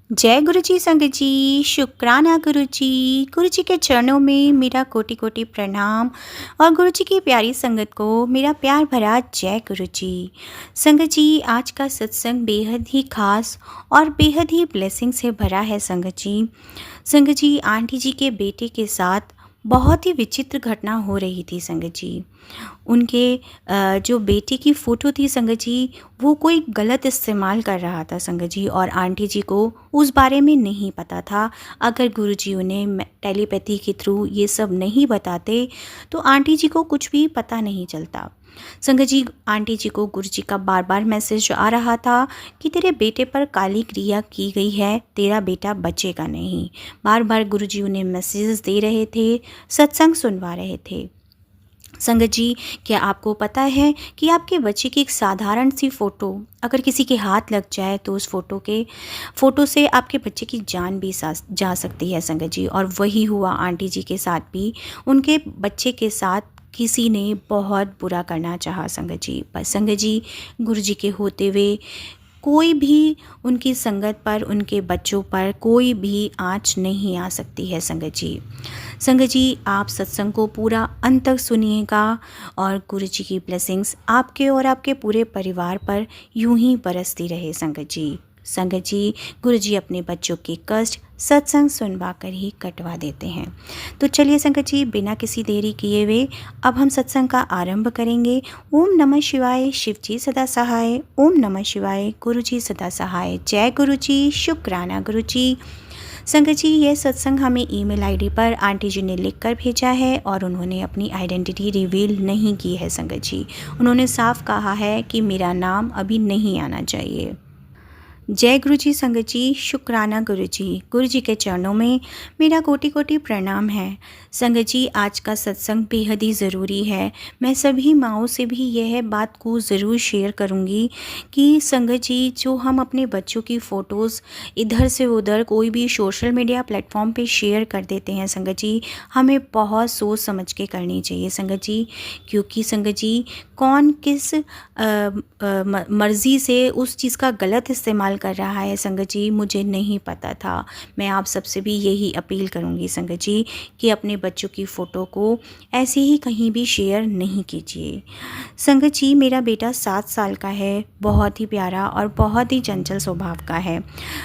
जय गुरु जी संगत जी, शुक्राना गुरु जी के चरणों में मेरा कोटि कोटि प्रणाम और गुरु जी की प्यारी संगत को मेरा प्यार भरा जय गुरु जी। संगत जी, आज का सत्संग बेहद ही खास और बेहद ही ब्लेसिंग से भरा है संगत जी। संगत जी, आंटी जी के बेटे के साथ बहुत ही विचित्र घटना हो रही थी संगत जी। उनके जो बेटे की फ़ोटो थी संगत जी, वो कोई गलत इस्तेमाल कर रहा था संगत जी, और आंटी जी को उस बारे में नहीं पता था। अगर गुरुजी उन्हें टेलीपैथी के थ्रू ये सब नहीं बताते तो आंटी जी को कुछ भी पता नहीं चलता। संगत जी, आंटी जी को गुरुजी का बार बार मैसेज आ रहा था कि तेरे बेटे पर काली क्रिया की गई है, तेरा बेटा बचेगा नहीं। बार बार गुरुजी उन्हें मैसेजेस दे रहे थे, सत्संग सुनवा रहे थे। संगत जी, क्या आपको पता है कि आपके बच्चे की एक साधारण सी फ़ोटो अगर किसी के हाथ लग जाए तो उस फ़ोटो से आपके बच्चे की जान भी जा सकती है संगत जी। और वही हुआ आंटी जी के साथ भी। उनके बच्चे के साथ किसी ने बहुत बुरा करना चाहा संगत जी, पर संगत जी, गुरु जी के होते हुए कोई भी उनकी संगत पर, उनके बच्चों पर कोई भी आँच नहीं आ सकती है संगत जी। संगत जी, आप सत्संग को पूरा अंत तक सुनिएगा और गुरु जी की ब्लेसिंग्स आपके और आपके पूरे परिवार पर यूं ही बरसती रहे संगत जी। संगत जी, गुरु जी अपने बच्चों के कष्ट सत्संग सुनवा कर ही कटवा देते हैं। तो चलिए संगत जी, बिना किसी देरी किए हुए अब हम सत्संग का आरंभ करेंगे। ओम नमः शिवाय, शिव जी सदा सहाय। ओम नमः शिवाय, गुरु जी सदा सहाय। जय गुरु जी, शुक्राना गुरु जी। संगत जी, ये सत्संग हमें ईमेल आईडी पर आंटी जी ने लिख कर भेजा है और उन्होंने अपनी आइडेंटिटी रिवील नहीं की है संगत जी। उन्होंने साफ कहा है कि मेरा नाम अभी नहीं आना चाहिए। जय गुरु जी संगत जी, शुक्राना गुरु जी के चरणों में मेरा कोटि कोटि प्रणाम है। संगत जी, आज का सत्संग बेहद ही ज़रूरी है। मैं सभी माँओं से भी यह बात को ज़रूर शेयर करूँगी कि संगत जी, जो हम अपने बच्चों की फ़ोटोज़ इधर से उधर कोई भी सोशल मीडिया प्लेटफॉर्म पे शेयर कर देते हैं संगत जी, हमें बहुत सोच समझ के करनी चाहिए संगत जी। क्योंकि संगत जी, कौन किस मर्ज़ी से उस चीज़ का गलत इस्तेमाल कर रहा है संगत जी, मुझे नहीं पता था। मैं आप सबसे भी यही अपील करूँगी संगत जी कि अपने बच्चों की फ़ोटो को ऐसे ही कहीं भी शेयर नहीं कीजिए। संगत जी, मेरा बेटा 7 साल का है, बहुत ही प्यारा और बहुत ही चंचल स्वभाव का है।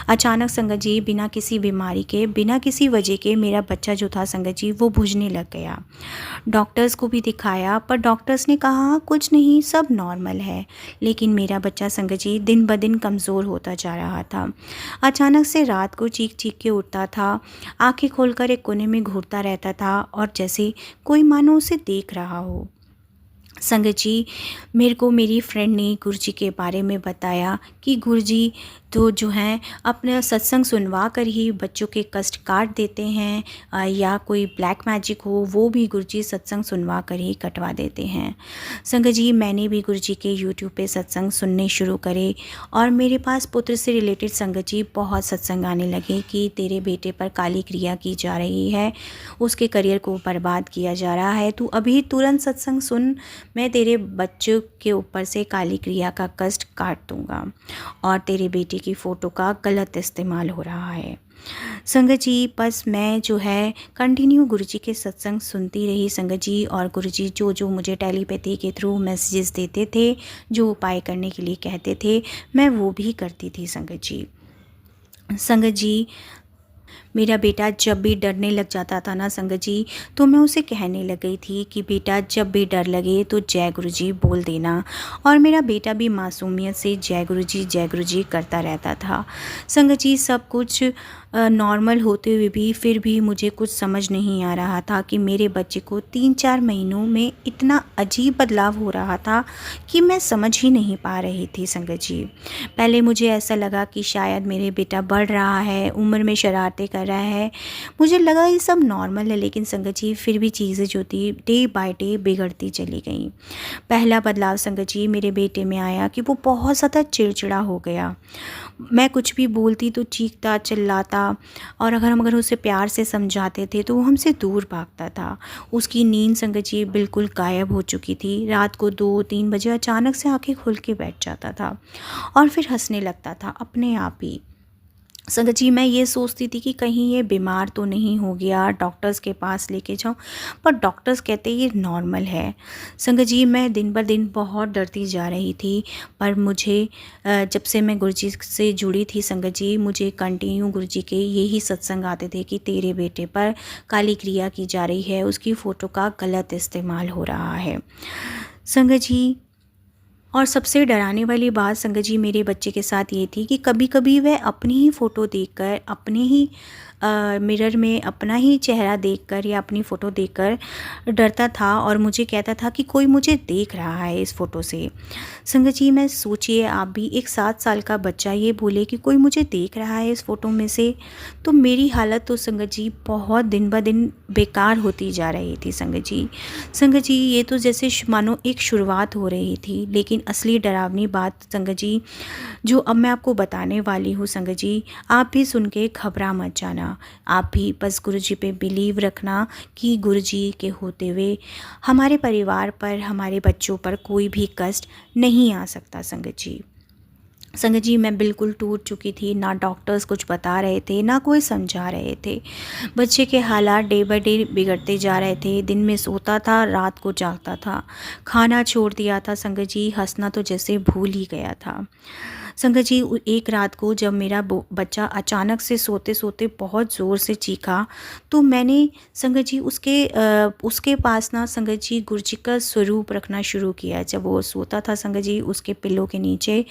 अचानक संगत जी, बिना किसी बीमारी के, बिना किसी वजह के मेरा बच्चा जो था संगत जी, वो बुझने लग गया। डॉक्टर्स को भी दिखाया पर डॉक्टर्स ने कहा कुछ नहीं, सब नॉर्मल है। लेकिन मेरा बच्चा संगत जी दिन ब दिन कमज़ोर होता जा रहा था। अचानक से रात को चीख चीख के उठता था, आंखें खोलकर एक कोने में घूरता रहता था और जैसे कोई मानो उसे देख रहा हो। संगत जी, मेरे को मेरी फ्रेंड ने गुरुजी के बारे में बताया कि गुरुजी तो जो हैं अपना सत्संग सुनवा कर ही बच्चों के कष्ट काट देते हैं, या कोई ब्लैक मैजिक हो वो भी गुरुजी सत्संग सुनवा कर ही कटवा देते हैं। संगत जी, मैंने भी गुरुजी के यूट्यूब पे सत्संग सुनने शुरू करे और मेरे पास पुत्र से रिलेटेड संगत जी बहुत सत्संग आने लगे कि तेरे बेटे पर काली क्रिया की जा रही है, उसके करियर को बर्बाद किया जा रहा है, तू अभी तुरंत सत्संग सुन, मैं तेरे बच्चों के ऊपर से काली क्रिया का कष्ट काट दूंगा और तेरे बेटे की फ़ोटो का गलत इस्तेमाल हो रहा है। संगत जी, बस मैं जो है कंटिन्यू गुरुजी के सत्संग सुनती रही संगत जी, और गुरुजी जो जो मुझे टेलीपैथी के थ्रू मैसेजेस देते थे, जो उपाय करने के लिए कहते थे, मैं वो भी करती थी संगत जी। संगत जी, मेरा बेटा जब भी डरने लग जाता था ना संगत जी, तो मैं उसे कहने लग गई थी कि बेटा जब भी डर लगे तो जय गुरुजी बोल देना, और मेरा बेटा भी मासूमियत से जय गुरुजी करता रहता था। संगत जी, सब कुछ नॉर्मल होते हुए भी फिर भी मुझे कुछ समझ नहीं आ रहा था कि मेरे बच्चे को 3-4 महीनों में इतना अजीब बदलाव हो रहा था कि मैं समझ ही नहीं पा रही थी संगत जी। पहले मुझे ऐसा लगा कि शायद मेरे बेटा बढ़ रहा है, उम्र में शरारतें कर रहा है, मुझे लगा ये सब नॉर्मल है, लेकिन संगत जी फिर भी चीज़ें जो थी डे बाय डे बिगड़ती चली गई। पहला बदलाव संगत जी मेरे बेटे में आया कि वो बहुत ज़्यादा चिड़चिड़ा हो गया। मैं कुछ भी बोलती तो चीखता चिल्लाता, और अगर हम उसे प्यार से समझाते थे तो वो हमसे दूर भागता था। उसकी नींद संगत जी बिल्कुल गायब हो चुकी थी। रात को 2-3 बजे अचानक से आंखें खोल के बैठ जाता था और फिर हंसने लगता था अपने आप ही। संगत जी, मैं ये सोचती थी कि कहीं ये बीमार तो नहीं हो गया, डॉक्टर्स के पास लेके जाऊं, पर डॉक्टर्स कहते ये नॉर्मल है। संगत जी, मैं दिन ब दिन बहुत डरती जा रही थी। पर मुझे जब से मैं गुरुजी से जुड़ी थी संगत जी, मुझे कंटिन्यू गुरुजी के यही सत्संग आते थे कि तेरे बेटे पर काली क्रिया की जा रही है, उसकी फ़ोटो का गलत इस्तेमाल हो रहा है। संगत जी, और सबसे डराने वाली बात संगत जी मेरे बच्चे के साथ ये थी कि कभी-कभी वह अपनी ही फ़ोटो देखकर, अपने ही मिरर में अपना ही चेहरा देखकर या अपनी फ़ोटो देखकर डरता था और मुझे कहता था कि कोई मुझे देख रहा है इस फ़ोटो से। संगत जी, मैं सोचिए आप भी, एक 7 साल का बच्चा ये बोले कि कोई मुझे देख रहा है इस फ़ोटो में से, तो मेरी हालत तो संगत जी बहुत दिन ब दिन बेकार होती जा रही थी संगत जी। संगत जी, ये तो जैसे मानो एक शुरुआत हो रही थी, लेकिन असली डरावनी बात संगत जी जो अब मैं आपको बताने वाली हूँ संगत जी, आप भी सुन के घबरा मत जाना। आप भी बस गुरुजी पे बिलीव रखना कि गुरुजी के होते हुए हमारे परिवार पर, हमारे बच्चों पर कोई भी कष्ट नहीं आ सकता संगत जी। संगत जी, मैं बिल्कुल टूट चुकी थी, ना डॉक्टर्स कुछ बता रहे थे, ना कोई समझा रहे थे। बच्चे के हालात डे बाय डे बिगड़ते जा रहे थे। दिन में सोता था, रात को जागता था। खाना छोड़ दिया था संगत जी, हँसना तो जैसे भूल ही गया था। संगत जी, एक रात को जब मेरा बच्चा अचानक से सोते सोते बहुत ज़ोर से चीखा, तो मैंने संगत जी उसके पास ना संगत जी गुरुजी का स्वरूप रखना शुरू किया। जब वो सोता था संगत जी, उसके पिल्लों के नीचे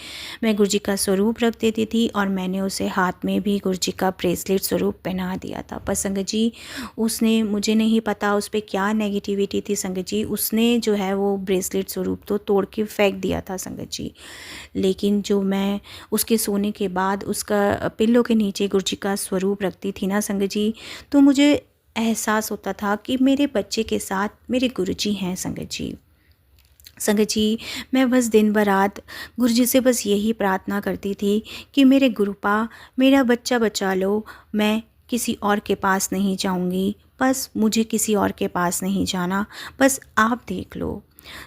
मैं गुरुजी का स्वरूप रख देती थी और मैंने उसे हाथ में भी गुरुजी का ब्रेसलेट स्वरूप पहना दिया था। पर संगत जी, उसने, मुझे नहीं पता उस पर क्या नेगेटिविटी थी संगत जी, उसने जो है वो ब्रेसलेट स्वरूप तो तोड़ के फेंक दिया था संगत जी। लेकिन जो मैं उसके सोने के बाद उसका पिल्लों के नीचे गुरुजी का स्वरूप रखती थी ना संगत जी, तो मुझे एहसास होता था कि मेरे बच्चे के साथ मेरे गुरुजी हैं संगत जी। संगत जी, मैं बस दिन ब रात गुरुजी से बस यही प्रार्थना करती थी कि मेरे गुरुपा मेरा बच्चा बचा लो, मैं किसी और के पास नहीं जाऊंगी, बस मुझे किसी और के पास नहीं जाना, बस आप देख लो।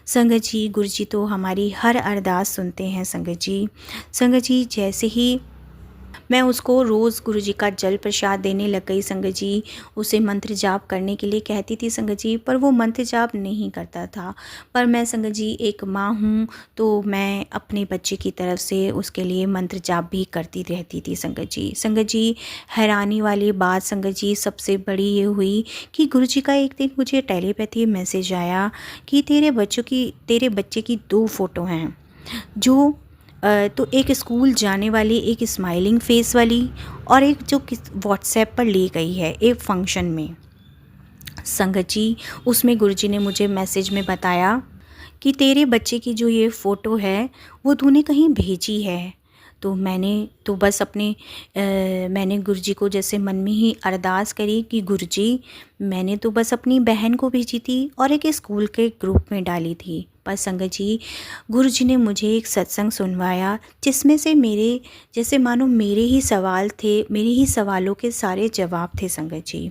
संगत जी, गुरुजी तो हमारी हर अरदास सुनते हैं संगत जी। संगत जी, जैसे ही मैं उसको रोज़ गुरुजी का जल प्रसाद देने लग गई संगत जी, उसे मंत्र जाप करने के लिए कहती थी संगत जी, पर वो मंत्र जाप नहीं करता था। पर मैं संगत जी एक माँ हूँ, तो मैं अपने बच्चे की तरफ से उसके लिए मंत्र जाप भी करती रहती थी संगत जी। संगत जी, हैरानी वाली बात संगत जी सबसे बड़ी ये हुई कि गुरुजी का एक दिन मुझे टेलीपैथी मैसेज आया कि तेरे बच्चे की 2 फ़ोटो हैं, जो तो एक स्कूल जाने वाली, एक स्माइलिंग फेस वाली, और एक जो व्हाट्सएप पर ली गई है एक फंक्शन में। संगत जी, उसमें गुरुजी ने मुझे मैसेज में बताया कि तेरे बच्चे की जो ये फ़ोटो है वो तूने कहीं भेजी है। तो मैंने गुरुजी को जैसे मन में ही अरदास करी कि गुरुजी, मैंने तो बस अपनी बहन को भेजी थी और एक स्कूल के ग्रुप में डाली थी। पर संगत जी, गुरुजी ने मुझे एक सत्संग सुनवाया जिसमें से मेरे जैसे मानो मेरे ही सवाल थे, मेरे ही सवालों के सारे जवाब थे संगत जी।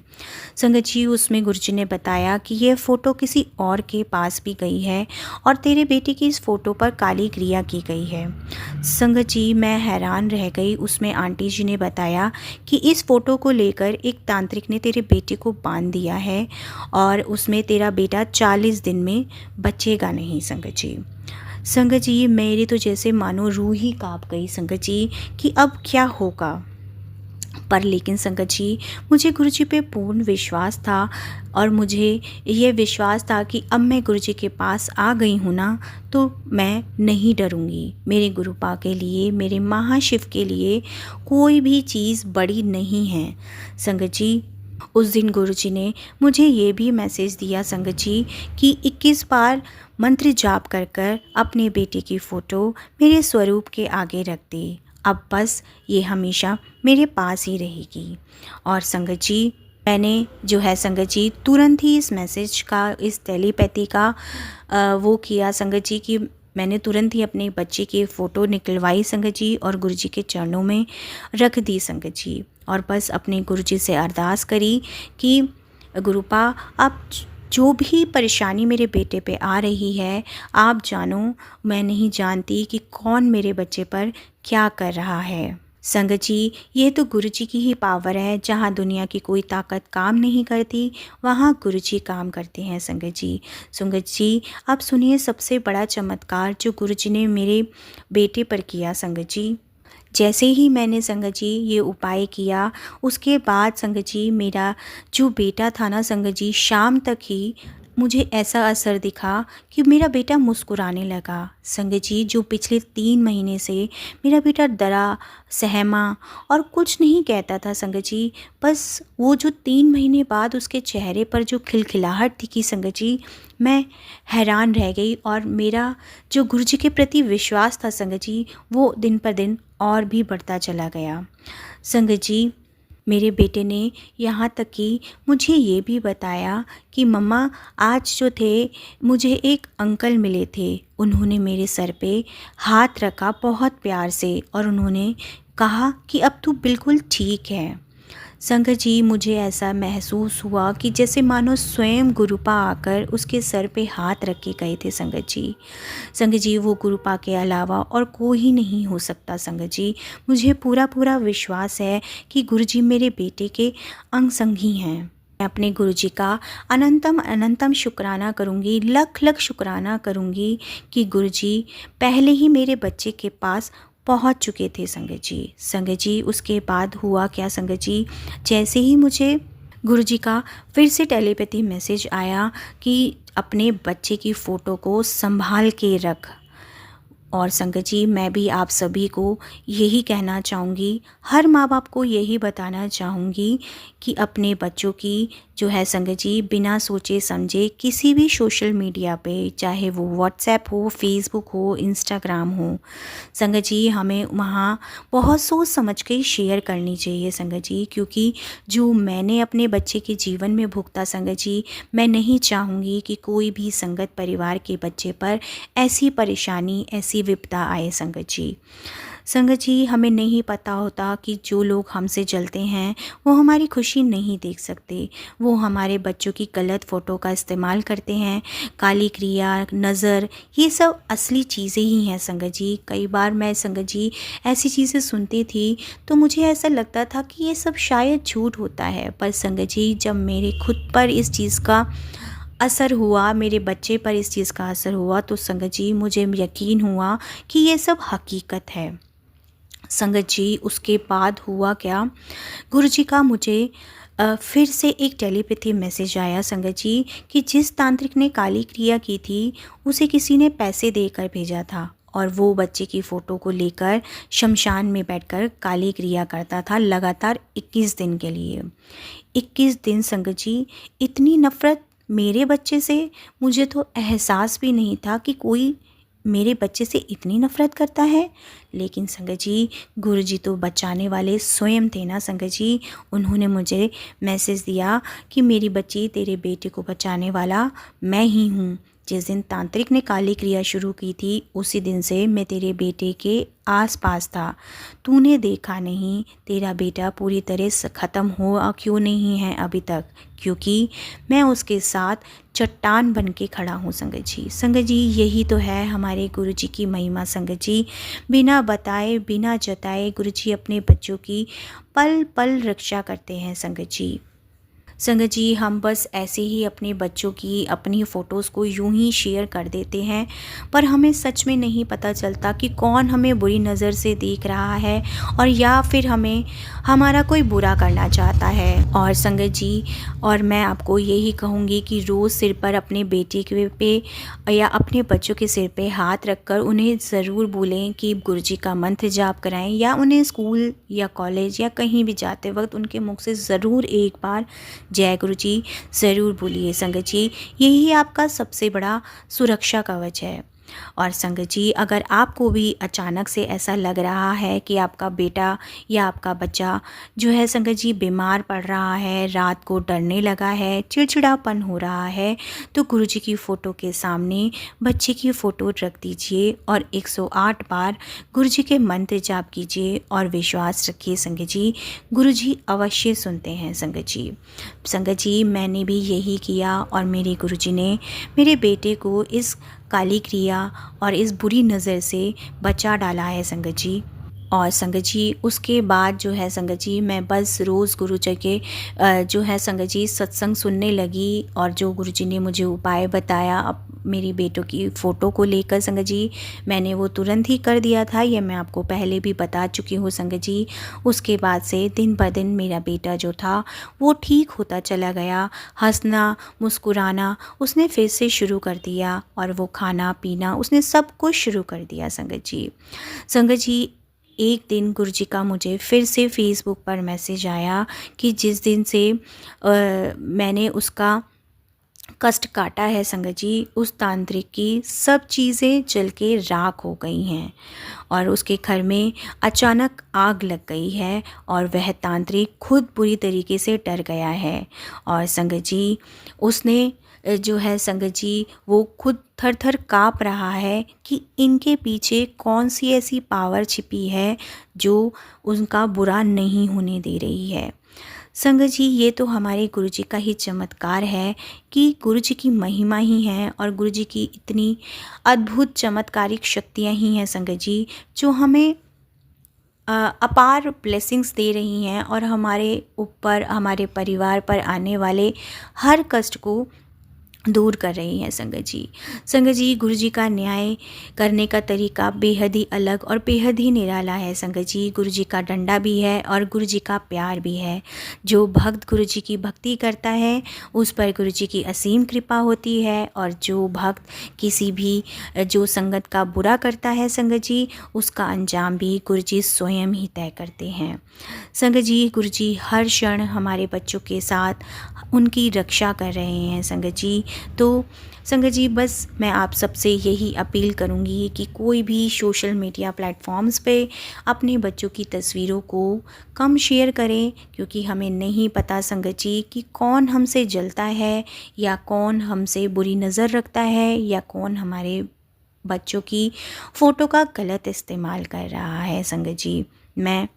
संगत जी, उसमें गुरुजी ने बताया कि ये फ़ोटो किसी और के पास भी गई है और तेरे बेटे की इस फ़ोटो पर काली क्रिया की गई है। संगत जी, मैं हैरान रह गई। उसमें आंटी जी ने बताया कि इस फ़ोटो को लेकर एक तांत्रिक ने तेरे बेटे को बांध दिया है और उसमें तेरा बेटा 40 दिन में बचेगा नहीं संगत जी। संगत जी, मेरी तो जैसे मानो रूह ही काँप गई संगत जी कि अब क्या होगा। पर लेकिन संगत जी, मुझे गुरुजी पे पूर्ण विश्वास था और मुझे ये विश्वास था कि अब मैं गुरुजी के पास आ गई हूँ ना, तो मैं नहीं डरूँगी। मेरे गुरुपा के लिए, मेरे महाशिव के लिए कोई भी चीज़ बड़ी नहीं है संगत जी। उस दिन गुरुजी ने मुझे ये भी मैसेज दिया संगत जी कि 21 बार मंत्र जाप कर कर अपने बेटे की फ़ोटो मेरे स्वरूप के आगे रख दे। अब बस ये हमेशा मेरे पास ही रहेगी। और संगत जी, मैंने जो है संगत जी तुरंत ही इस मैसेज का, इस टेलीपैथी का वो किया संगत जी कि मैंने तुरंत ही अपने बच्चे की फ़ोटो निकलवाई संगत जी और गुरुजी के चरणों में रख दी संगत जी। और बस अपने गुरुजी से अरदास करी कि गुरुपा, आप जो भी परेशानी मेरे बेटे पे आ रही है, आप जानो, मैं नहीं जानती कि कौन मेरे बच्चे पर क्या कर रहा है। संगत जी, ये तो गुरु जी की ही पावर है। जहाँ दुनिया की कोई ताकत काम नहीं करती, वहाँ गुरु जी काम करते हैं संगत जी। संगत जी, अब सुनिए सबसे बड़ा चमत्कार जो गुरु जी ने मेरे बेटे पर किया संगत जी। जैसे ही मैंने संगत जी ये उपाय किया, उसके बाद संगत जी मेरा जो बेटा था ना संगत जी, शाम तक ही मुझे ऐसा असर दिखा कि मेरा बेटा मुस्कुराने लगा। संगत जी, जो पिछले 3 महीने से मेरा बेटा डरा, सहमा और कुछ नहीं कहता था संगत जी, बस वो जो 3 महीने बाद उसके चेहरे पर जो खिलखिलाहट दिखी संगत जी, मैं हैरान रह गई। और मेरा जो गुरु जी के प्रति विश्वास था संगत जी, वो दिन पर दिन और भी बढ़ता चला गया। संगत जी, मेरे बेटे ने यहाँ तक कि मुझे ये भी बताया कि मम्मा, आज जो थे मुझे एक अंकल मिले थे, उन्होंने मेरे सर पे हाथ रखा बहुत प्यार से और उन्होंने कहा कि अब तू बिल्कुल ठीक है। संगत जी, मुझे ऐसा महसूस हुआ कि जैसे मानो स्वयं गुरुपा आकर उसके सर पे हाथ रख के गए थे संगत जी। संगत जी, वो गुरुपा के अलावा और कोई नहीं हो सकता संगत जी। मुझे पूरा पूरा विश्वास है कि गुरु जी मेरे बेटे के अंग संग ही हैं। मैं अपने गुरु जी का अनंतम अनंतम शुक्राना करूँगी, लख लख शुक्राना करूँगी कि गुरु जी पहले ही मेरे बच्चे के पास पहुंच चुके थे संगत जी। संगत जी, उसके बाद हुआ क्या संगत जी, जैसे ही मुझे गुरु जी का फिर से टेलीपैथी मैसेज आया कि अपने बच्चे की फ़ोटो को संभाल के रख। और संगत जी, मैं भी आप सभी को यही कहना चाहूँगी, हर माँ बाप को यही बताना चाहूँगी कि अपने बच्चों की जो है संगत जी, बिना सोचे समझे किसी भी सोशल मीडिया पे, चाहे वो व्हाट्सएप हो, फेसबुक हो, इंस्टाग्राम हो, संगत जी हमें वहाँ बहुत सोच समझ के शेयर करनी चाहिए संगत जी। क्योंकि जो मैंने अपने बच्चे के जीवन में भुगता संगत जी, मैं नहीं चाहूँगी कि कोई भी संगत परिवार के बच्चे पर ऐसी परेशानी, ऐसी विपदा आए संगत जी। संगत जी, हमें नहीं पता होता कि जो लोग हमसे जलते हैं वो हमारी खुशी नहीं देख सकते। वो हमारे बच्चों की गलत फ़ोटो का इस्तेमाल करते हैं। काली क्रिया, नज़र, ये सब असली चीज़ें ही हैं संगत जी। कई बार मैं संगत जी ऐसी चीज़ें सुनती थी तो मुझे ऐसा लगता था कि ये सब शायद झूठ होता है। पर संगत जी, जब मेरे खुद पर इस चीज़ का असर हुआ, मेरे बच्चे पर इस चीज़ का असर हुआ, तो संगत जी मुझे यकीन हुआ कि ये सब हकीकत है। संगत जी, उसके बाद हुआ क्या, गुरु जी का मुझे फिर से एक टेलीपैथी मैसेज आया संगत जी कि जिस तांत्रिक ने काली क्रिया की थी उसे किसी ने पैसे देकर भेजा था और वो बच्चे की फ़ोटो को लेकर शमशान में बैठकर काली क्रिया करता था लगातार 21 दिन के लिए। 21 दिन संगत जी, इतनी नफ़रत मेरे बच्चे से मुझे तो एहसास भी नहीं था कि कोई मेरे बच्चे से इतनी नफ़रत करता है। लेकिन संगत जी, गुरु जी तो बचाने वाले स्वयं थे ना संगत जी। उन्होंने मुझे मैसेज दिया कि मेरी बच्ची, तेरे बेटे को बचाने वाला मैं ही हूँ। जिस दिन तांत्रिक ने काली क्रिया शुरू की थी उसी दिन से मैं तेरे बेटे के आसपास था। तूने देखा नहीं, तेरा बेटा पूरी तरह से ख़त्म हुआ क्यों नहीं है अभी तक, क्योंकि मैं उसके साथ चट्टान बन के खड़ा हूँ संगत जी। संगत जी, यही तो है हमारे गुरु जी की महिमा संगत जी। बिना बताए, बिना जताए गुरु जी अपने बच्चों की पल पल रक्षा करते हैं संगत जी। संगत जी, हम बस ऐसे ही अपने बच्चों की अपनी फ़ोटोज़ को यूं ही शेयर कर देते हैं, पर हमें सच में नहीं पता चलता कि कौन हमें बुरी नज़र से देख रहा है और या फिर हमें हमारा कोई बुरा करना चाहता है। और संगत जी, और मैं आपको यही कहूँगी कि रोज़ सिर पर अपने बेटे के पे या अपने बच्चों के सिर पे हाथ रखकर उन्हें ज़रूर बोलें कि गुरु जी का मंत्र जाप कराएं, या उन्हें स्कूल या कॉलेज या कहीं भी जाते वक्त उनके मुख से ज़रूर एक बार जय गुरु जी ज़रूर बोलिए संगत जी। यही आपका सबसे बड़ा सुरक्षा कवच है। और संगत जी, अगर आपको भी अचानक से ऐसा लग रहा है कि आपका बेटा या आपका बच्चा जो है संगत जी बीमार पड़ रहा है, रात को डरने लगा है, चिड़चिड़ापन हो रहा है, तो गुरु जी की फ़ोटो के सामने बच्चे की फ़ोटो रख दीजिए और 108 बार गुरु जी के मंत्र जाप कीजिए और विश्वास रखिए संगत जी, गुरु जी अवश्य सुनते हैं संगत जी। संगत जी, मैंने भी यही किया और मेरे गुरु जी ने मेरे बेटे को इस काली क्रिया और इस बुरी नज़र से बचा डाला है संगत जी। और संगत जी उसके बाद जो है संगत जी मैं बस रोज़ गुरु जी के जो है संगत जी सत्संग सुनने लगी। और जो गुरु जी ने मुझे उपाय बताया अब मेरी बेटों की फ़ोटो को लेकर संगत जी, मैंने वो तुरंत ही कर दिया था। ये मैं आपको पहले भी बता चुकी हूँ संगत जी। उसके बाद से दिन ब दिन मेरा बेटा जो था वो ठीक होता चला गया। हंसना मुस्कुराना उसने फिर से शुरू कर दिया और वो खाना पीना उसने सब कुछ शुरू कर दिया संगत जी। संगत जी एक दिन गुरुजी का मुझे फिर से फ़ेसबुक पर मैसेज आया कि जिस दिन से मैंने उसका कष्ट काटा है संगत जी, उस तांत्रिक की सब चीज़ें जल के राख हो गई हैं और उसके घर में अचानक आग लग गई है और वह तांत्रिक खुद बुरी तरीके से डर गया है। और संगत जी उसने जो है संगत जी वो खुद थर थर काँप रहा है कि इनके पीछे कौन सी ऐसी पावर छिपी है जो उनका बुरा नहीं होने दे रही है। संगत जी ये तो हमारे गुरुजी का ही चमत्कार है कि गुरुजी की महिमा ही है और गुरुजी की इतनी अद्भुत चमत्कारिक शक्तियाँ ही हैं संगत जी, जो हमें अपार ब्लेसिंग्स दे रही हैं और हमारे ऊपर हमारे परिवार पर आने वाले हर कष्ट को दूर कर रही हैं संगत जी। संगत जी गुरुजी का न्याय करने का तरीका बेहद ही अलग और बेहद ही निराला है संगत जी। गुरुजी का डंडा भी है और गुरुजी का प्यार भी है। जो भक्त गुरुजी की भक्ति करता है उस पर गुरुजी की असीम कृपा होती है और जो भक्त किसी भी जो संगत का बुरा करता है संगत जी उसका अंजाम भी गुरुजी स्वयं ही तय करते हैं। संगत जी गुरुजी हर क्षण हमारे बच्चों के साथ उनकी रक्षा कर रहे हैं संगत जी। तो संगत जी बस मैं आप सबसे यही अपील करूंगी कि कोई भी सोशल मीडिया प्लेटफॉर्म्स पे अपने बच्चों की तस्वीरों को कम शेयर करें, क्योंकि हमें नहीं पता संगत जी कि कौन हमसे जलता है या कौन हमसे बुरी नज़र रखता है या कौन हमारे बच्चों की फ़ोटो का गलत इस्तेमाल कर रहा है संगत जी। मैं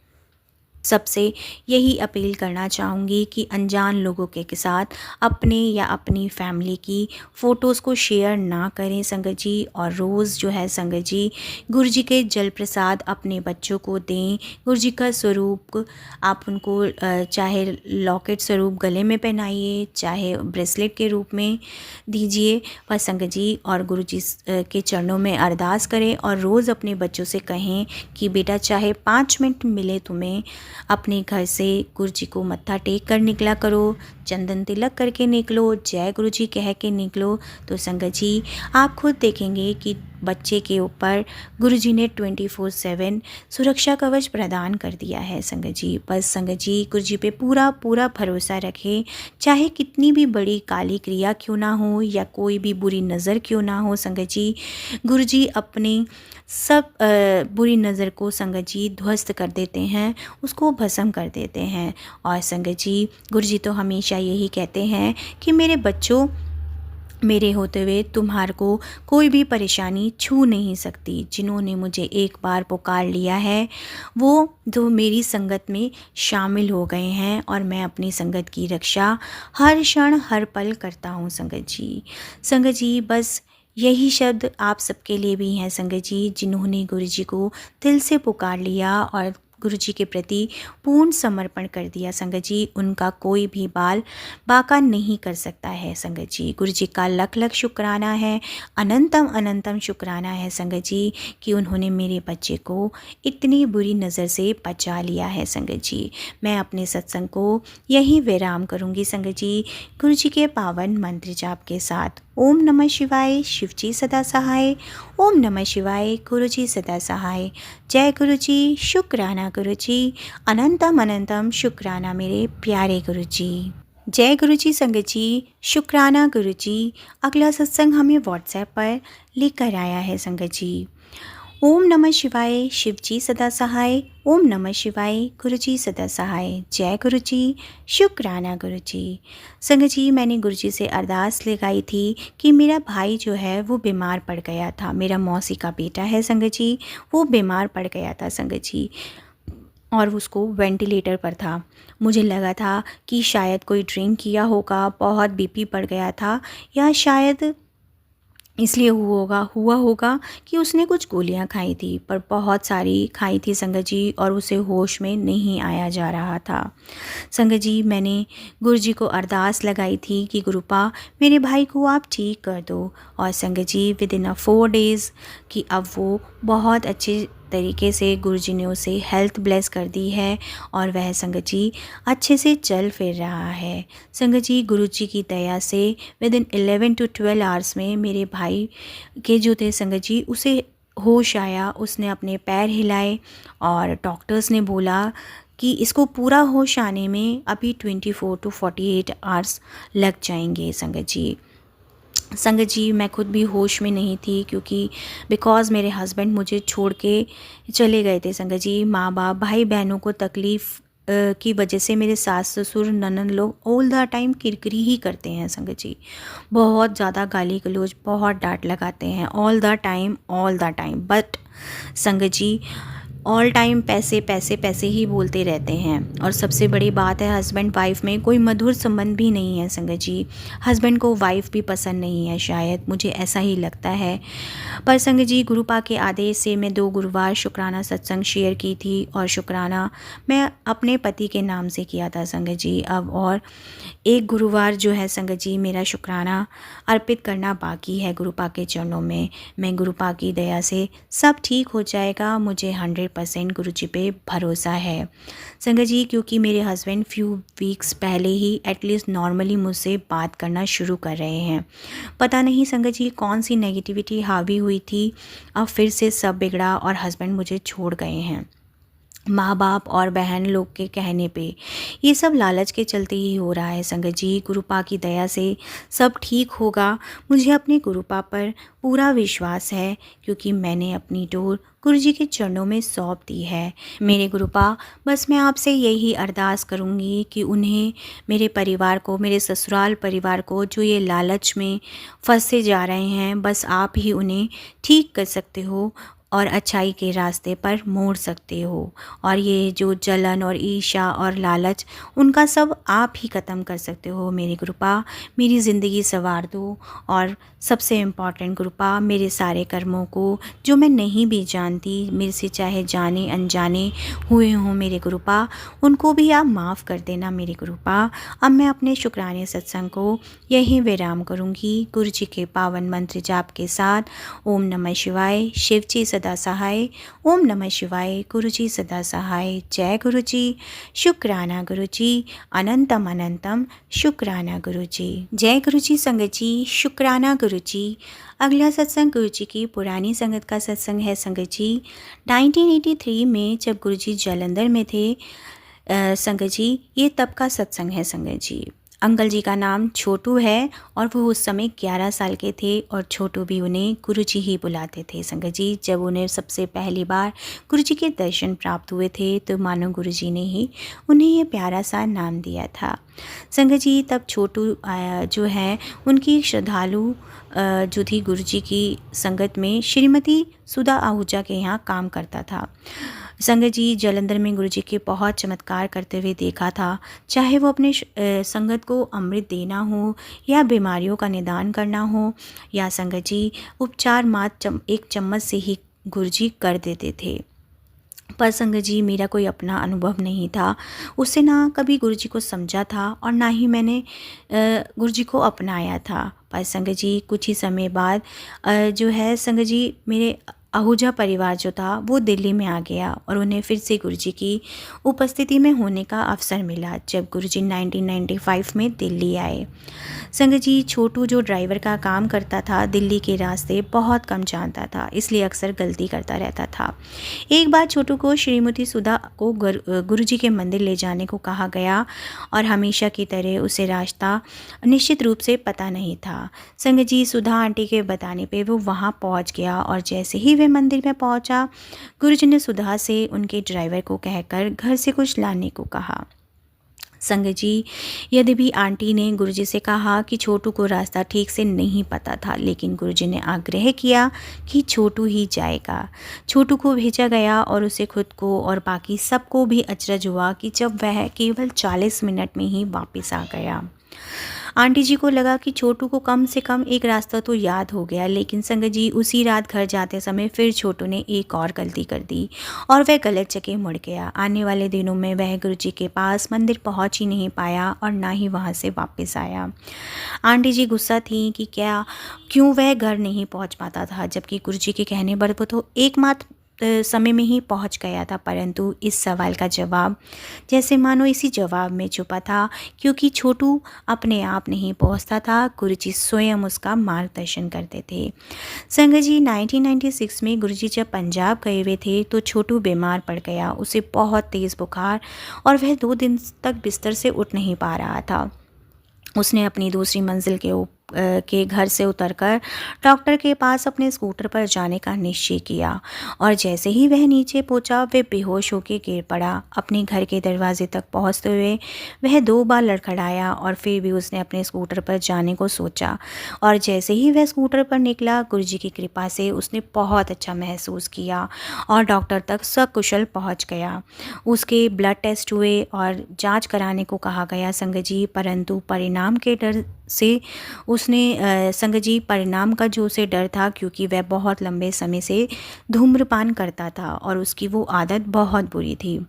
सबसे यही अपील करना चाहूँगी कि अनजान लोगों के साथ अपने या अपनी फैमिली की फ़ोटोज़ को शेयर ना करें संगत जी। और रोज़ जो है संगत जी गुरुजी के जल प्रसाद अपने बच्चों को दें। गुरुजी का स्वरूप आप उनको चाहे लॉकेट स्वरूप गले में पहनाइए, चाहे ब्रेसलेट के रूप में दीजिए पर संगत जी, और गुरुजी के चरणों में अरदास करें और रोज़ अपने बच्चों से कहें कि बेटा चाहे 5 मिनट मिले तुम्हें अपने घर से गुरुजी को मत्था टेक कर निकला करो, चंदन तिलक करके निकलो, जय गुरुजी कह के निकलो। तो संगत जी आप खुद देखेंगे कि बच्चे के ऊपर गुरुजी ने 24/7 सुरक्षा कवच प्रदान कर दिया है संगत जी। बस संगत जी गुरुजी पे पूरा पूरा भरोसा रखें, चाहे कितनी भी बड़ी काली क्रिया क्यों ना हो या कोई भी बुरी नज़र क्यों ना हो संगत जी, गुरुजी अपनी सब बुरी नज़र को संगत जी ध्वस्त कर देते हैं, उसको भस्म कर देते हैं। और संगत जी गुरुजी तो हमेशा यही कहते हैं कि मेरे बच्चों, मेरे होते हुए तुम्हारे को कोई भी परेशानी छू नहीं सकती। जिन्होंने मुझे एक बार पुकार लिया है वो जो मेरी संगत में शामिल हो गए हैं और मैं अपनी संगत की रक्षा हर क्षण हर पल करता हूँ संगत जी। संगत जी बस यही शब्द आप सबके लिए भी हैं संगत जी, जिन्होंने गुरुजी को दिल से पुकार लिया और गुरुजी के प्रति पूर्ण समर्पण कर दिया संगत जी, उनका कोई भी बाल बाका नहीं कर सकता है संगत जी। गुरुजी का लख लख शुक्राना है, अनंतम अनंतम शुक्राना है संगत जी कि उन्होंने मेरे बच्चे को इतनी बुरी नज़र से बचा लिया है संगत जी। मैं अपने सत्संग को यही विराम करूँगी संगत जी गुरुजी के पावन मंत्र जाप के साथ। ओम नमः शिवाय, शिवजी सदा सहाय। ओम नमः शिवाय, गुरुजी सदा सहाय। जय गुरुजी, शुक्राना गुरुजी, अनंतम अनंतम शुक्राना मेरे प्यारे गुरुजी। जय गुरुजी संगत जी, शुक्राना गुरुजी। अगला सत्संग हमें व्हाट्सएप पर लेकर आया है संगत जी। ओम नमः शिवाय, शिवजी सदा सहाय। ओम नमः शिवाय, गुरुजी सदा सहाय। जय गुरुजी, शुक्राना गुरुजी। संगत जी मैंने गुरुजी से अरदास लगाई थी कि मेरा भाई जो है वो बीमार पड़ गया था, मेरा मौसी का बेटा है संगत जी, वो बीमार पड़ गया था संगत जी और उसको वेंटिलेटर पर था। मुझे लगा था कि शायद कोई ड्रिंक किया होगा, बहुत बीपी बढ़ गया था, या शायद इसलिए हुआ होगा कि उसने कुछ गोलियां खाई थी, पर बहुत सारी खाई थी संगत जी, और उसे होश में नहीं आया जा रहा था। संगत जी, मैंने गुरु जी को अरदास लगाई थी कि गुरुपा मेरे भाई को आप ठीक कर दो, और संगत जी विद इन 4 डेज़ कि अब वो बहुत अच्छे तरीके से गुरु जी ने उसे हेल्थ ब्लेस कर दी है, और वह संगत जी अच्छे से चल फिर रहा है। संगत जी गुरु जी की दया से विद इन 11 to 12 आवर्स में मेरे भाई के जो थे संगत जी, उसे होश आया, उसने अपने पैर हिलाए, और डॉक्टर्स ने बोला कि इसको पूरा होश आने में अभी 24 to 48 आवर्स लग जाएंगे। संगत जी मैं खुद भी होश में नहीं थी, क्योंकि बिकॉज़ मेरे हस्बैंड मुझे छोड़ के चले गए थे संगत जी। माँ बाप भाई बहनों को तकलीफ़ की वजह से मेरे सास ससुर ननद लोग ऑल द टाइम किरकिरी ही करते हैं संगत जी। बहुत ज़्यादा गाली गलौज, बहुत डांट लगाते हैं ऑल द टाइम। बट संगत जी ऑल टाइम पैसे पैसे पैसे ही बोलते रहते हैं, और सबसे बड़ी बात है हस्बैंड वाइफ में कोई मधुर संबंध भी नहीं है संगत जी। हस्बैंड को वाइफ भी पसंद नहीं है, शायद मुझे ऐसा ही लगता है। पर संगत जी गुरुपा के आदेश से मैं 2 गुरुवार शुक्राना सत्संग शेयर की थी, और शुक्राना मैं अपने पति के नाम से किया था संगत जी। अब और एक गुरुवार जो है संगत जी मेरा शुक्राना अर्पित करना बाकी है गुरुपा के चरणों में। मैं गुरुपा की दया से सब ठीक हो जाएगा, मुझे 100% गुरु जी पे भरोसा है संगत जी, क्योंकि मेरे हस्बैंड फ्यू वीक्स पहले ही एटलीस्ट नॉर्मली मुझसे बात करना शुरू कर रहे हैं। पता नहीं संगत जी कौन सी नेगेटिविटी हावी हुई थी, अब फिर से सब बिगड़ा और हस्बैंड मुझे छोड़ गए हैं माँ बाप और बहन लोग के कहने पे। ये सब लालच के चलते ही हो रहा है संगत जी। गुरुपा की दया से सब ठीक होगा, मुझे अपने गुरुपा पर पूरा विश्वास है, क्योंकि मैंने अपनी डोर गुरु जी के चरणों में सौंप दी है। मेरे गुरुपा, बस मैं आपसे यही अरदास करूँगी कि उन्हें, मेरे परिवार को, मेरे ससुराल परिवार को जो ये लालच में फंसे जा रहे हैं, बस आप ही उन्हें ठीक कर सकते हो और अच्छाई के रास्ते पर मोड़ सकते हो। और ये जो जलन और ईर्ष्या और लालच, उनका सब आप ही ख़त्म कर सकते हो। मेरी कृपा, मेरी ज़िंदगी संवार दो, और सबसे इम्पॉर्टेंट कृपा, मेरे सारे कर्मों को जो मैं नहीं भी जानती, मेरे से चाहे जाने अनजाने हुए हों मेरे कृपा, उनको भी आप माफ़ कर देना मेरी कृपा। अब मैं अपने शुक्राने सत्संग को यहीं विराम करूँगी गुरु जी के पावन मंत्र जाप के साथ। ओम नमः शिवाय, शिव जी सदा सहाय। ओम नमः शिवाय, गुरु जी सदा सहाय। जय गुरु जी। शुक्राना गुरु जी, अनंतम अनंतम शुक्राना गुरु जी। जय गुरु जी संगत जी, शुक्राना गुरु जी। अगला सत्संग गुरु जी की पुरानी संगत का सत्संग है संगत जी। 1983 में जब गुरु जी जालंधर में थे संगत जी, ये तब का सत्संग है संगत जी। अंकल जी का नाम छोटू है, और वो उस समय 11 साल के थे, और छोटू भी उन्हें गुरुजी ही बुलाते थे संगत जी। जब उन्हें सबसे पहली बार गुरुजी के दर्शन प्राप्त हुए थे, तो मानो गुरुजी ने ही उन्हें ये प्यारा सा नाम दिया था संगत जी। तब छोटू जो है उनकी श्रद्धालु जो थी गुरुजी की संगत में, श्रीमती सुधा आहूजा के यहाँ काम करता था संगत जी। जालंधर में गुरुजी के बहुत चमत्कार करते हुए देखा था, चाहे वो अपने संगत को अमृत देना हो, या बीमारियों का निदान करना हो, या संगत जी उपचार मात्र एक चम्मच से ही गुरुजी कर देते थे। पर संगत जी मेरा कोई अपना अनुभव नहीं था, उससे ना कभी गुरुजी को समझा था, और ना ही मैंने गुरुजी को अपनाया था। पर संगत जी कुछ ही समय बाद जो है संगत जी, मेरे आहूजा परिवार जो था वो दिल्ली में आ गया, और उन्हें फिर से गुरुजी की उपस्थिति में होने का अवसर मिला जब गुरुजी 1995 में दिल्ली आए संगत जी। छोटू जो ड्राइवर का काम करता था, दिल्ली के रास्ते बहुत कम जानता था, इसलिए अक्सर गलती करता रहता था। एक बार छोटू को श्रीमती सुधा को गुरुजी के मंदिर ले जाने को कहा गया, और हमेशा की तरह उसे रास्ता निश्चित रूप से पता नहीं था संगत जी। सुधा आंटी के बताने पे वो वहाँ पहुँच गया, और जैसे ही वे मंदिर में पहुँचा, गुरुजी ने सुधा से उनके ड्राइवर को कहकर घर से कुछ लाने को कहा संगत जी। यद्यपि आंटी ने गुरुजी से कहा कि छोटू को रास्ता ठीक से नहीं पता था, लेकिन गुरुजी ने आग्रह किया कि छोटू ही जाएगा। छोटू को भेजा गया, और उसे खुद को और बाकी सबको भी अचरज हुआ कि जब वह केवल 40 मिनट में ही वापस आ गया। आंटी जी को लगा कि छोटू को कम से कम एक रास्ता तो याद हो गया, लेकिन संगत जी उसी रात घर जाते समय फिर छोटू ने एक और गलती कर दी और वह गलत जगह मुड़ गया। आने वाले दिनों में वह गुरुजी के पास मंदिर पहुंच ही नहीं पाया और ना ही वहां से वापस आया। आंटी जी गुस्सा थी कि क्यों वह घर नहीं पहुंच पाता था, जबकि गुरुजी के कहने पर वो तो एकमात्र समय में ही पहुंच गया था। परंतु इस सवाल का जवाब जैसे मानो इसी जवाब में छुपा था, क्योंकि छोटू अपने आप नहीं पहुंचता था, गुरुजी स्वयं उसका मार्गदर्शन करते थे। संगत जी 1996 में गुरुजी जब पंजाब गए हुए थे तो छोटू बीमार पड़ गया। उसे बहुत तेज़ बुखार और वह 2 दिन तक बिस्तर से उठ नहीं पा रहा था। उसने अपनी दूसरी मंजिल के घर से उतरकर डॉक्टर के पास अपने स्कूटर पर जाने का निश्चय किया और जैसे ही वह नीचे पहुंचा वह बेहोश होकर गिर पड़ा। अपने घर के दरवाजे तक पहुंचते हुए वह 2 बार लड़खड़ाया और फिर भी उसने अपने स्कूटर पर जाने को सोचा और जैसे ही वह स्कूटर पर निकला, गुरुजी की कृपा से उसने बहुत अच्छा महसूस किया और डॉक्टर तक सकुशल पहुँच गया। उसके ब्लड टेस्ट हुए और जाँच कराने को कहा गया संगत जी, परंतु परिणाम के डर से उसने संगत जी परिणाम का जो उसे डर था, क्योंकि वह बहुत लंबे समय से धूम्रपान करता था और उसकी वो आदत बहुत बुरी थी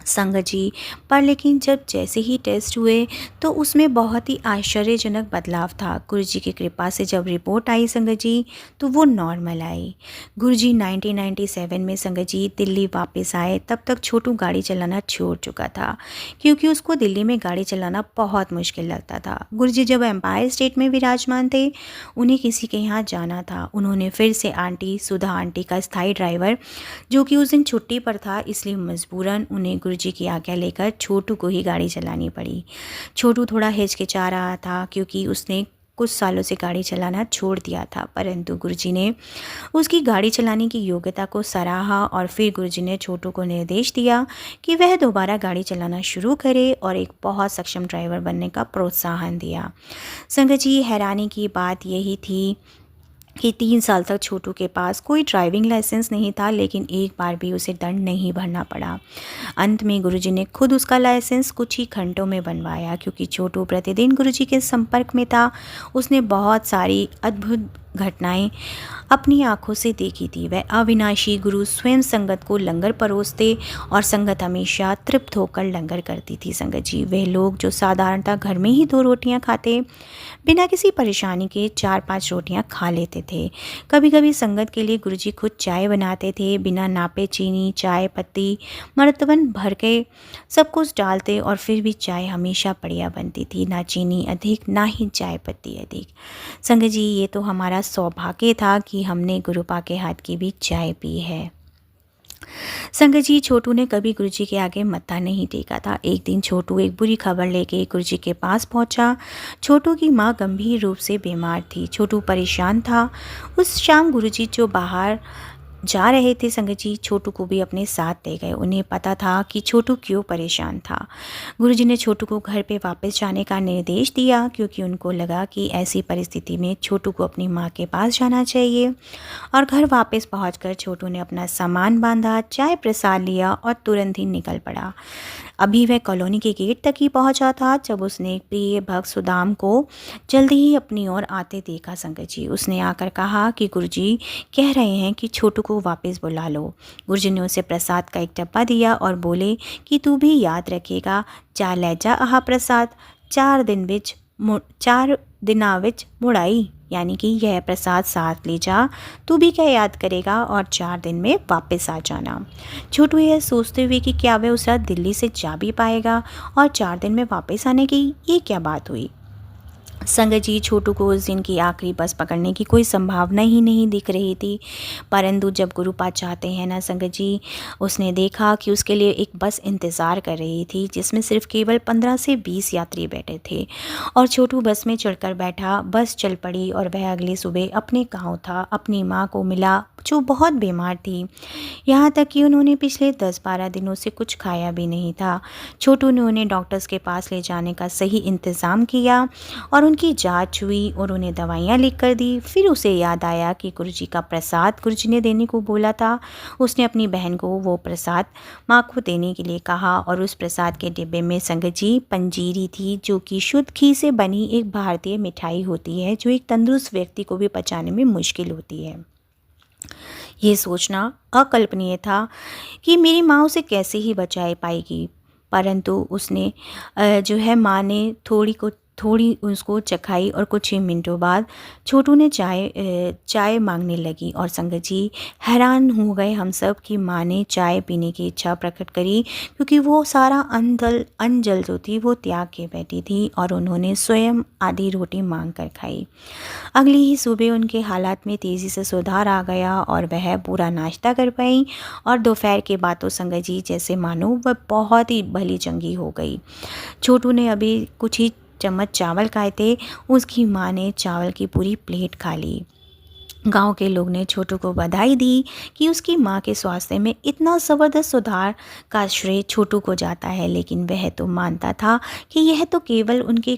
संगत जी। पर लेकिन जब जैसे ही टेस्ट हुए तो उसमें बहुत ही आश्चर्यजनक बदलाव था। गुरुजी की कृपा से जब रिपोर्ट आई संगत जी तो वो नॉर्मल आई। गुरुजी 1997 में संगत जी दिल्ली वापस आए। तब तक छोटू गाड़ी चलाना छोड़ चुका था, क्योंकि उसको दिल्ली में गाड़ी चलाना बहुत मुश्किल लगता था। गुरुजी जब एम्पायर स्टेट में विराजमान थे, उन्हें किसी के यहाँ जाना था। उन्होंने फिर से आंटी सुधा आंटी का स्थायी ड्राइवर, जो कि उस दिन छुट्टी पर था, इसलिए मजबूरन उन्हें गुरुजी की आज्ञा लेकर छोटू को ही गाड़ी चलानी पड़ी। छोटू थोड़ा हिचकिचा रहा था, क्योंकि उसने कुछ सालों से गाड़ी चलाना छोड़ दिया था, परंतु गुरुजी ने उसकी गाड़ी चलाने की योग्यता को सराहा और फिर गुरुजी ने छोटू को निर्देश दिया कि वह दोबारा गाड़ी चलाना शुरू करे और एक बहुत सक्षम ड्राइवर बनने का प्रोत्साहन दिया। संगत जी हैरानी की बात यही थी कि 3 साल तक छोटू के पास कोई ड्राइविंग लाइसेंस नहीं था, लेकिन एक बार भी उसे दंड नहीं भरना पड़ा। अंत में गुरुजी ने खुद उसका लाइसेंस कुछ ही घंटों में बनवाया, क्योंकि छोटू प्रतिदिन गुरुजी के संपर्क में था। उसने बहुत सारी अद्भुत घटनाएं अपनी आंखों से देखी थी। वह अविनाशी गुरु स्वयं संगत को लंगर परोसते और संगत हमेशा तृप्त होकर लंगर करती थी। संगत जी वे लोग जो साधारणतः घर में ही 2 रोटियां खाते, बिना किसी परेशानी के 4-5 रोटियां खा लेते थे। कभी कभी संगत के लिए गुरुजी खुद चाय बनाते थे, बिना नापे चीनी चाय पत्ती मर्तबन भर के सब कुछ डालते और फिर भी चाय हमेशा बढ़िया बनती थी, ना चीनी अधिक ना ही चाय पत्ती अधिक। संगत जी ये तो हमारा सौभाग्य था कि हमने गुरुपा के हाथ की भी चाय पी है। संगत जी छोटू ने कभी गुरुजी के आगे मत्था नहीं टेका था। एक दिन छोटू एक बुरी खबर लेके गुरुजी के पास पहुंचा। छोटू की मां गंभीर रूप से बीमार थी। छोटू परेशान था। उस शाम गुरुजी जो बाहर जा रहे थे संगत जी छोटू को भी अपने साथ ले गए। उन्हें पता था कि छोटू क्यों परेशान था। गुरुजी ने छोटू को घर पे वापस जाने का निर्देश दिया, क्योंकि उनको लगा कि ऐसी परिस्थिति में छोटू को अपनी माँ के पास जाना चाहिए। और घर वापस पहुंचकर छोटू ने अपना सामान बांधा, चाय प्रसाद लिया और तुरंत ही निकल पड़ा। अभी वह कॉलोनी के गेट तक ही पहुंचा था जब उसने एक प्रिय भक्त सुदाम को जल्दी ही अपनी ओर आते देखा। संगत जी उसने आकर कहा कि गुरुजी कह रहे हैं कि छोटू को वापस बुला लो। गुरुजी ने उसे प्रसाद का एक डब्बा दिया और बोले कि तू भी याद रखेगा, जा ले जा आह प्रसाद 4 दिना विच मुड़ाई, यानी कि यह प्रसाद साथ ले जा, तू भी क्या याद करेगा और 4 दिन में वापस आ जाना। छोटू यह सोचते हुए कि क्या वह उस रात दिल्ली से जा भी पाएगा और 4 दिन में वापस आने की ये क्या बात हुई। संगत जी छोटू को उस दिन की आखिरी बस पकड़ने की कोई संभावना ही नहीं दिख रही थी, परंतु जब गुरुपा चाहते हैं ना संगत जी, उसने देखा कि उसके लिए एक बस इंतज़ार कर रही थी जिसमें सिर्फ केवल 15 से 20 यात्री बैठे थे और छोटू बस में चढ़कर बैठा। बस चल पड़ी और वह अगली सुबह अपने गाँव था। अपनी माँ को मिला जो बहुत बीमार थी, यहाँ तक कि उन्होंने पिछले 10-12 दिनों से कुछ खाया भी नहीं था। छोटू ने उन्हें डॉक्टर्स के पास ले जाने का सही इंतज़ाम किया और उनकी जांच हुई और उन्हें दवाइयाँ लिख कर दी। फिर उसे याद आया कि गुरुजी का प्रसाद गुरुजी ने देने को बोला था। उसने अपनी बहन को वो प्रसाद माँ को देने के लिए कहा और उस प्रसाद के डिब्बे में संगत जी पंजीरी थी, जो कि शुद्ध घी से बनी एक भारतीय मिठाई होती है, जो एक तंदुरुस्त व्यक्ति को भी पचाने में मुश्किल होती है। ये सोचना अकल्पनीय था कि मेरी माँ उसे कैसे ही बचा पाएगी, परंतु उसने जो है माँ ने थोड़ी उसको चखाई और कुछ ही मिनटों बाद छोटू ने चाय मांगने लगी। और संगत जी हैरान हो गए हम सब कि माँ ने चाय पीने की इच्छा प्रकट करी, क्योंकि वो सारा अंजल जो थी वो त्याग के बैठी थी और उन्होंने स्वयं आधी रोटी मांग कर खाई। अगली ही सुबह उनके हालात में तेज़ी से सुधार आ गया और वह पूरा नाश्ता कर पाई। और दोपहर के बाद तो संगत जी जैसे मानो वह बहुत ही भली चंगी हो गई। छोटू ने अभी कुछ ही चम्मच चावल खाए थे, उसकी माँ ने चावल की पूरी प्लेट खा ली। गांव के लोग ने छोटू को बधाई दी कि उसकी माँ के स्वास्थ्य में इतना ज़बरदस्त सुधार का श्रेय छोटू को जाता है, लेकिन वह तो मानता था कि यह तो केवल उनके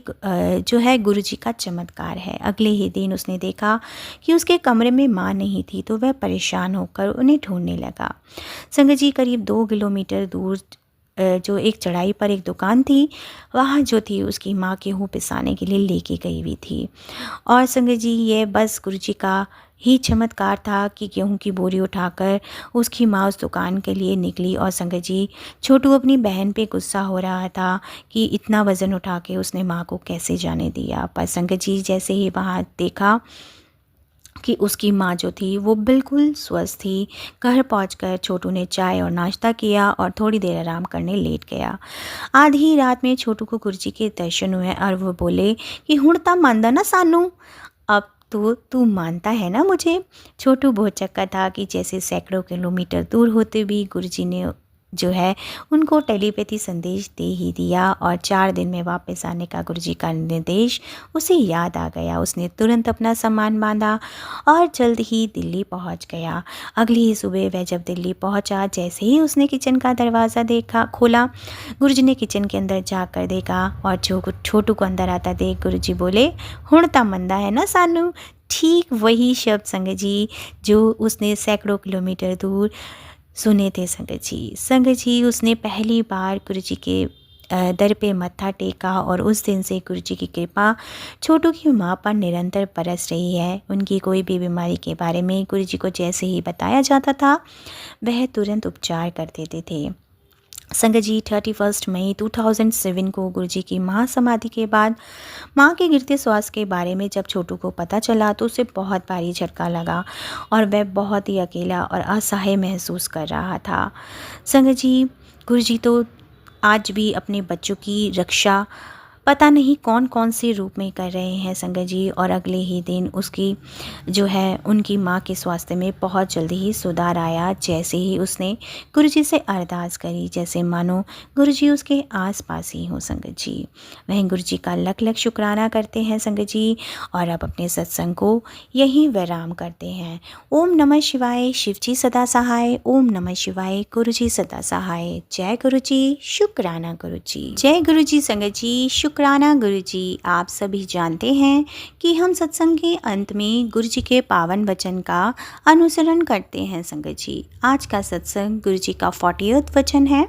जो है गुरुजी का चमत्कार है। अगले ही दिन उसने देखा कि उसके कमरे में माँ नहीं थी, तो वह परेशान होकर उन्हें ढूंढने लगा। संगत जी करीब 2 किलोमीटर दूर जो एक चढ़ाई पर एक दुकान थी, वहाँ जो थी उसकी माँ गेहूँ पिसाने के लिए लेके गई हुई थी। और संगत जी ये बस गुरुजी का ही चमत्कार था कि गेहूं की बोरी उठाकर उसकी माँ उस दुकान के लिए निकली। और संगत जी छोटू अपनी बहन पे गुस्सा हो रहा था कि इतना वज़न उठा के उसने माँ को कैसे जाने दिया। पर संगत जी जैसे ही वहाँ देखा कि उसकी माँ जो थी वो बिल्कुल स्वस्थ थी, घर पहुंचकर छोटू ने चाय और नाश्ता किया और थोड़ी देर आराम करने लेट गया। आधी रात में छोटू को गुरुजी के दर्शन हुए और वो बोले कि हुण ता मानदा ना सानू, अब तो तू मानता है ना मुझे। छोटू बहुत चक्का था कि जैसे सैकड़ों किलोमीटर दूर होते भी गुरुजी ने जो है उनको टेलीपैथी संदेश दे ही दिया और 4 दिन में वापस आने का गुरुजी का निर्देश उसे याद आ गया। उसने तुरंत अपना सामान बांधा और जल्द ही दिल्ली पहुंच गया। अगली ही सुबह वह जब दिल्ली पहुंचा, जैसे ही उसने किचन का दरवाज़ा खोला, गुरुजी ने किचन के अंदर जाकर देखा और छोटू को अंदर आता देख गुरुजी बोले, हुण ता मंदा है ना सानू। ठीक वही शब्द संगत जी जो उसने सैकड़ों किलोमीटर दूर सुने थे संगत जी उसने पहली बार गुरुजी के दर पे मत्था टेका और उस दिन से गुरुजी की कृपा छोटू की माँ पर निरंतर बरस रही है। उनकी कोई भी बीमारी के बारे में गुरुजी को जैसे ही बताया जाता था वह तुरंत उपचार कर देते थे। संगत जी 31 मई 2007 को गुरुजी की महासमाधि के बाद माँ के गिरते स्वास्थ्य के बारे में जब छोटू को पता चला तो उसे बहुत भारी झटका लगा और वह बहुत ही अकेला और असहाय महसूस कर रहा था। संगत जी गुरुजी तो आज भी अपने बच्चों की रक्षा पता नहीं कौन कौन से रूप में कर रहे हैं संगत जी। और अगले ही दिन उसकी जो है उनकी माँ के स्वास्थ्य में बहुत जल्दी ही सुधार आया, जैसे ही उसने गुरुजी से अरदास करी, जैसे मानो गुरुजी उसके आसपास ही हो संगत जी। वह गुरुजी का लख लख शुक्राना करते हैं संगत जी और अब अपने सत्संग को यहीं विराम करते हैं। ओम नमः शिवाय, शिवजी सदा सहाय। ओम नमः शिवाय, गुरुजी सदा सहाय। जय गुरुजी, शुक्राना गुरुजी। जय गुरुजी संगत जी, शुक्राना गुरुजी। आप सभी जानते हैं कि हम सत्संग के अंत में गुरुजी के पावन वचन का अनुसरण करते हैं संगत जी। आज का सत्संग गुरुजी का 40वां वचन है,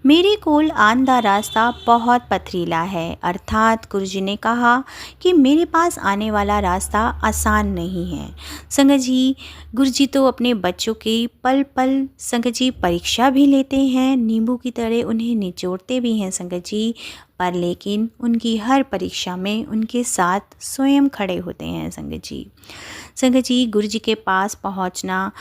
मेरे कोल आंदा रास्ता बहुत पथरीला है। अर्थात गुरुजी ने कहा कि मेरे पास आने वाला रास्ता आसान नहीं है। संगत जी गुरुजी तो अपने बच्चों की पल पल संगत जी परीक्षा भी लेते हैं, नींबू की तरह उन्हें निचोड़ते भी हैं संगत जी, पर लेकिन उनकी हर परीक्षा में उनके साथ स्वयं खड़े होते हैं संगत जी। संगत जी गुरुजी के पास पहुंचना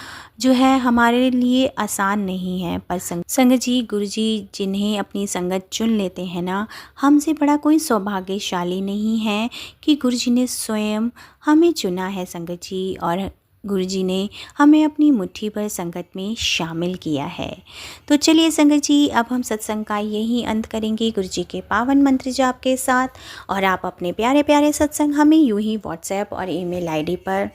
जो है हमारे लिए आसान नहीं है, पर संगत जी गुरुजी जिन्हें अपनी संगत चुन लेते हैं ना, हमसे बड़ा कोई सौभाग्यशाली नहीं है कि गुरुजी ने स्वयं हमें चुना है संगत जी और गुरुजी ने हमें अपनी मुट्ठी भर संगत में शामिल किया है। तो चलिए संगत जी अब हम सत्संग का यही अंत करेंगे गुरुजी के पावन मंत्र जाप के साथ। और आप अपने प्यारे प्यारे सत्संग हमें यूं ही व्हाट्सएप और ईमेल आईडी पर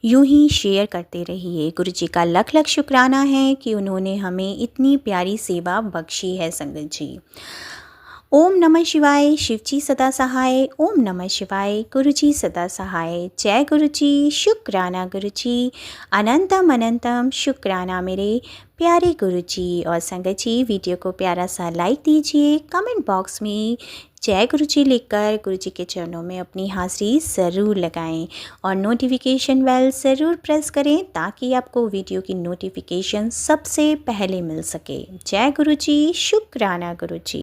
यूं ही शेयर करते रहिए। गुरुजी का लख लख शुक्राना है कि उन्होंने हमें इतनी प्यारी सेवा बख्शी है संगत जी। ओम नमः शिवाय, शिवजी सदा सहाय। ओम नमः शिवाय, गुरुजी सदा सहाय। जय गुरुजी, शुक्राना गुरुजी, अनंतम अनंतम शुक्राना मेरे प्यारे गुरुजी। और संगत जी, वीडियो को प्यारा सा लाइक दीजिए, कमेंट बॉक्स में जय गुरुजी लिखकर गुरुजी के चरणों में अपनी हाजिरी ज़रूर लगाएं और नोटिफिकेशन बेल ज़रूर प्रेस करें ताकि आपको वीडियो की नोटिफिकेशन सबसे पहले मिल सके। जय गुरुजी, शुक्राना गुरुजी।